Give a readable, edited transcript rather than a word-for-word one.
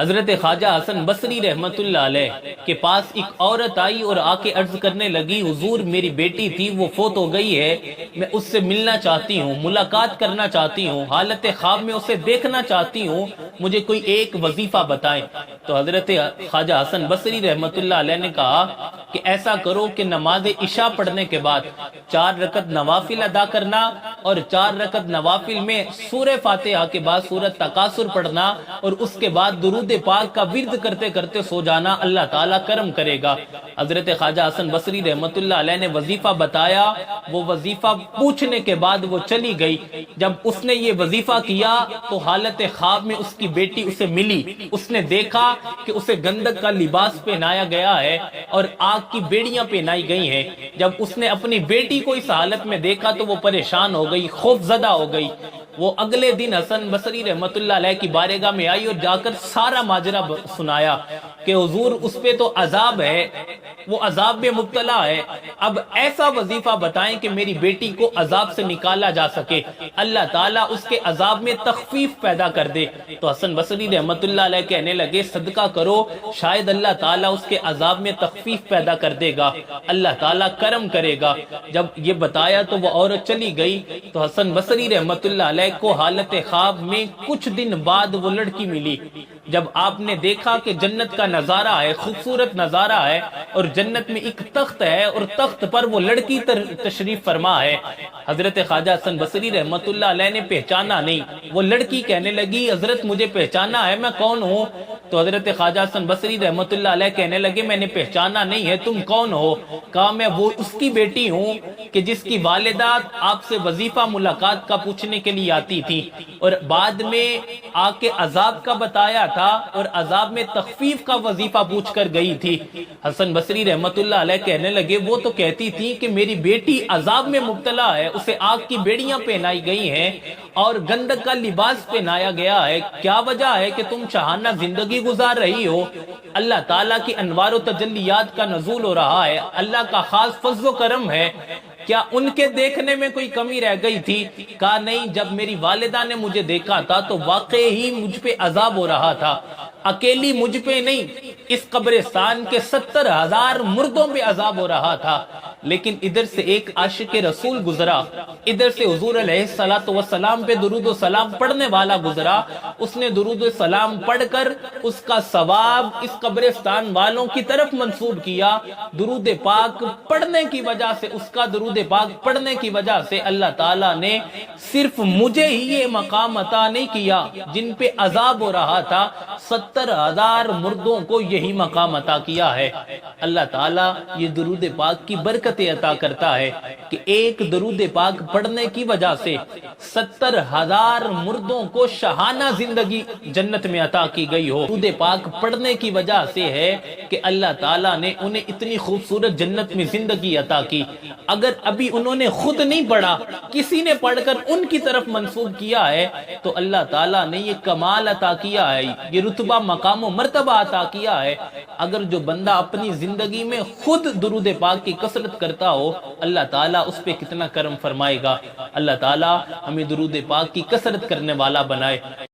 حضرت خواجہ حسن بصری رحمت اللہ علیہ کے پاس ایک عورت آئی اور آ کے عرض کرنے لگی، حضور میری بیٹی تھی وہ فوت ہو گئی ہے، میں اس سے ملنا چاہتی ہوں، ملاقات کرنا چاہتی ہوں، حالت خواب میں اسے دیکھنا چاہتی ہوں، مجھے کوئی ایک وظیفہ بتائیں۔ تو حضرت خواجہ حسن بصری رحمت اللہ علیہ نے کہا کہ ایسا کرو کہ نماز عشاء پڑھنے کے بعد 4 رکعت نوافل ادا کرنا، اور 4 رکعت نوافل میں سورہ فاتحہ کے بعد سورہ تکاثر پڑھنا، اور اس کے بعد درود پاک کا ورد کرتے کرتے سو جانا، اللہ تعالیٰ کرم کرے گا۔ حضرت خواجہ حسن بصری رحمت اللہ علیہ نے وظیفہ بتایا، وہ وظیفہ پوچھنے کے بعد وہ چلی گئی۔ جب اس نے یہ وظیفہ کیا تو حالت خواب میں اس کی بیٹی اسے ملی، اس نے دیکھا کہ اسے گندک کا لباس پہنایا گیا ہے اور آگ کی بیڑیاں پہنائی گئی ہیں۔ جب اس نے اپنی بیٹی کو اس حالت میں دیکھا تو وہ پریشان ہو گئی، خوف زدہ ہو گئی۔ وہ اگلے دن حسن بصری رحمت اللہ علیہ کی بارگاہ میں آئی اور جا کر سارا ماجرا سنایا کہ حضور اس پہ تو عذاب ہے، وہ عذاب میں مبتلا ہے، اب ایسا وظیفہ بتائیں کہ میری بیٹی کو عذاب سے نکالا جا سکے، اللہ تعالیٰ اس کے عذاب میں تخفیف پیدا کر دے۔ تو حسن بصری رحمت اللہ علیہ کہنے لگے صدقہ کرو، شاید اللہ تعالیٰ اس کے عذاب میں تخفیف پیدا کر دے گا، اللہ تعالیٰ کرم کرے گا۔ جب یہ بتایا تو وہ عورت چلی گئی۔ تو حسن بصری رحمت اللہ علیہ کو حالت خواب میں کچھ دن بعد وہ لڑکی ملی۔ جب آپ نے دیکھا کہ جنت کا نظارہ ہے، خوبصورت نظارہ ہے، اور جنت میں ایک تخت ہے اور تخت پر وہ لڑکی تشریف فرما ہے، حضرت خواجہ حسن بصری رحمت اللہ علیہ نے پہچانا نہیں۔ وہ لڑکی کہنے لگی حضرت مجھے پہچانا ہے، میں کون ہوں؟ تو حضرت خواجہ حسن بصری رحمت اللہ علیہ کہنے لگے میں نے پہچانا نہیں ہے، تم کون ہو؟ کہا میں وہ اس کی بیٹی ہوں کہ جس کی والدہ آپ سے وظیفہ ملاقات کا پوچھنے کے لیے آتی تھی، اور بعد میں آ کے عذاب کا بتایا تھا اور عذاب میں تخفیف کا وظیفہ پوچھ کر گئی تھی۔ حسن بصری رحمت اللہ علیہ کہنے لگے وہ تو کہتی تھی کہ میری بیٹی عذاب میں مبتلا ہے، اسے آگ کی بیڑیاں پہنائی گئی ہیں اور گندک کا لباس پہنایا گیا ہے، کیا وجہ ہے کہ تم شاہانہ زندگی گزار رہی ہو؟ اللہ تعالیٰ کی انوار و تجلیات کا نزول ہو رہا ہے، اللہ کا خاص فضل و کرم ہے، کیا ان کے دیکھنے میں کوئی کمی رہ گئی تھی؟ کہا نہیں، جب میری والدہ نے مجھے دیکھا تھا تو واقعی ہی مجھ پہ عذاب ہو رہا تھا، اکیلی مجھ پہ نہیں، اس قبرستان کے 70,000 مردوں پہ عذاب ہو رہا تھا، لیکن ادھر سے ایک عاشق رسول گزرا، ادھر سے حضور علیہ السلام پہ درود و سلام پڑھنے والا گزرا، اس نے درود و سلام پڑھ کر اس کا ثواب اس قبرستان والوں کی طرف منسوب کیا۔ درود پاک پڑھنے کی وجہ سے، اس کا درود پاک پڑھنے کی وجہ سے اللہ تعالیٰ نے صرف مجھے ہی یہ مقام عطا نہیں کیا جن پہ عذاب ہو رہا تھا، 70,000 مردوں کو یہی مقام عطا کیا ہے۔ اللہ تعالیٰ یہ درود پاک کی برکتیں عطا کرتا ہے کہ ایک درود پاک پڑھنے کی وجہ سے 70,000 مردوں کو شاہانہ زندگی جنت میں عطا کی گئی ہو۔ درود پاک پڑھنے کی وجہ سے ہے کہ اللہ تعالیٰ نے انہیں اتنی خوبصورت جنت میں زندگی عطا کی۔ اگر ابھی انہوں نے خود نہیں پڑھا، کسی نے پڑھ کر ان کی طرف منسوب کیا ہے، تو اللہ تعالیٰ نے یہ کمال عطا کیا ہے، یہ رتبہ مقام و مرتبہ عطا کیا ہے۔ اگر جو بندہ اپنی زندگی میں خود درود پاک کی کثرت کرتا ہو، اللہ تعالیٰ اس پہ کتنا کرم فرمائے گا۔ اللہ تعالیٰ ہمیں درود پاک کی کثرت کرنے والا بنائے۔